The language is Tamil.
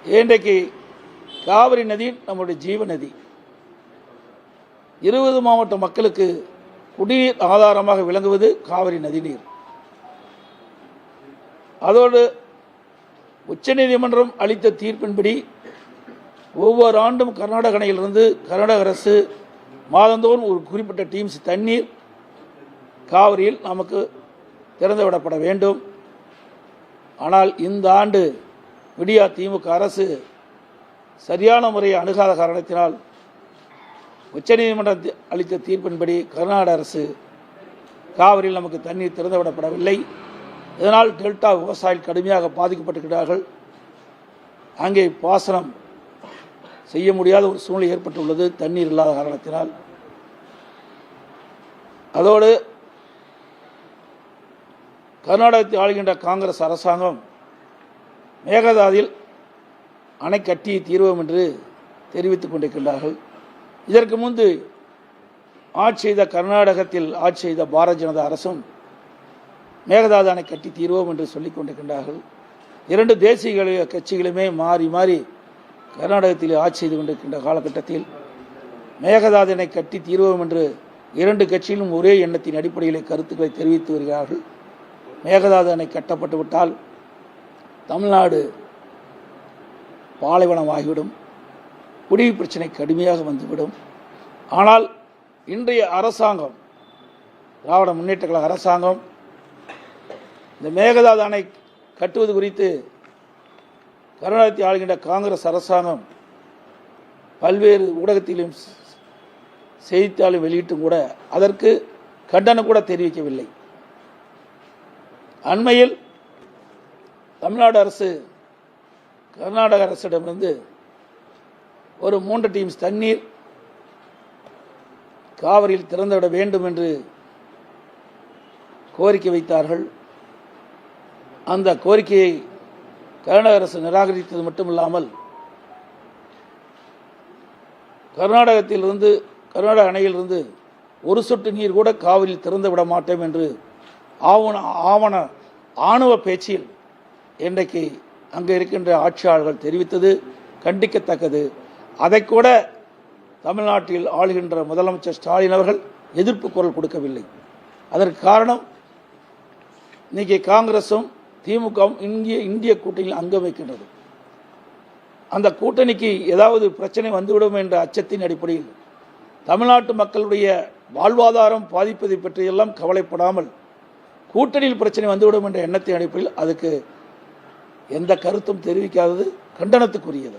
இன்றைக்கு காவிரி நதி நம்முடைய ஜீவ நதி. 20 மாவட்ட மக்களுக்கு குடிநீர் ஆதாரமாக விளங்குவது காவிரி நதிநீர். அதோடு உச்சநீதிமன்றம் அளித்த தீர்ப்பின்படி ஒவ்வொரு ஆண்டும் கர்நாடக அணையிலிருந்து கர்நாடக அரசு மாதந்தோறும் ஒரு குறிப்பிட்ட டீம்ஸ் தண்ணீர் காவிரியில் நமக்கு திறந்துவிடப்பட வேண்டும். ஆனால் இந்த ஆண்டு விடியா திமுக அரசு சரியான முறையை அணுகாத காரணத்தினால் உச்சநீதிமன்றம் அளித்த தீர்ப்பின்படி கர்நாடக அரசு காவிரியில் நமக்கு தண்ணீர் திறந்துவிடப்படவில்லை. இதனால் டெல்டா விவசாயிகள் கடுமையாக பாதிக்கப்பட்டிருக்கிறார்கள். அங்கே பாசனம் செய்ய முடியாத ஒரு சூழ்நிலை ஏற்பட்டுள்ளது தண்ணீர் இல்லாத காரணத்தினால். அதோடு கர்நாடகத்தை ஆளுகின்ற காங்கிரஸ் அரசாங்கம் மேகதாதில் அணை கட்டி தீர்வோம் என்று தெரிவித்துக் கொண்டிருக்கின்றார்கள். இதற்கு முன்பு ஆட்சி செய்த கர்நாடகத்தில் ஆட்சி செய்த பாரதிய ஜனதா அரசும் மேகதாது அணை கட்டி தீர்வோம் என்று சொல்லிக் கொண்டிருக்கின்றார்கள். 2 தேசிய கட்சிகளுமே மாறி மாறி கர்நாடகத்தில் ஆட்சி செய்து கொண்டிருக்கின்ற காலகட்டத்தில் மேகதாது அணை கட்டி தீர்வோம் என்று 2 கட்சிகளும் ஒரே எண்ணத்தின் அடிப்படையில் கருத்துக்களை தெரிவித்து வருகிறார்கள். மேகதாது அணை கட்டப்பட்டு விட்டால் தமிழ்நாடு பாலைவனமாகிவிடும், குடிநீர் பிரச்சனை கடுமையாக வந்துவிடும். ஆனால் இன்றைய அரசாங்கம், திராவிட முன்னேற்ற கழக அரசாங்கம், இந்த மேகதாது அணை கட்டுவது குறித்து கர்நாடகத்தை ஆளுகின்ற காங்கிரஸ் அரசாங்கம் பல்வேறு ஊடகத்திலும் செய்தித்தாளும் வெளியிட்டும் கூட அதற்கு கண்டனம் கூட தெரிவிக்கவில்லை. அண்மையில் தமிழ்நாடு அரசு கர்நாடக அரசிடமிருந்து ஒரு 3 டீம்ஸ் தண்ணீர் காவிரியில் திறந்துவிட வேண்டும் என்று கோரிக்கை வைத்தார்கள். அந்த கோரிக்கையை கர்நாடக அரசு நிராகரித்தது மட்டுமில்லாமல் கர்நாடக அணையிலிருந்து ஒரு சொட்டு நீர் கூட காவிரியில் திறந்து விட மாட்டோம் என்று ஆணவ பேச்சில் இன்றைக்கு அங்கே இருக்கின்ற ஆட்சியாளர்கள் தெரிவித்தது கண்டிக்கத்தக்கது. அதை கூட தமிழ்நாட்டில் ஆளுகின்ற முதலமைச்சர் ஸ்டாலின் அவர்கள் எதிர்ப்பு குரல் கொடுக்கவில்லை. அதற்கு காரணம், இன்னைக்கு காங்கிரசும் திமுகவும் இந்திய கூட்டணியில் அங்கம் வைக்கின்றது. அந்த கூட்டணிக்கு ஏதாவது பிரச்சனை வந்துவிடும் என்ற அச்சத்தின் அடிப்படையில் தமிழ்நாட்டு மக்களுடைய வாழ்வாதாரம் பாதிப்பதை பற்றியெல்லாம் கவலைப்படாமல் கூட்டணியில் பிரச்சனை வந்துவிடும் என்ற எண்ணத்தின் அடிப்படையில் அதுக்கு எந்த கருத்தும் தெரிவிக்காதது கண்டனத்துக்குரியது.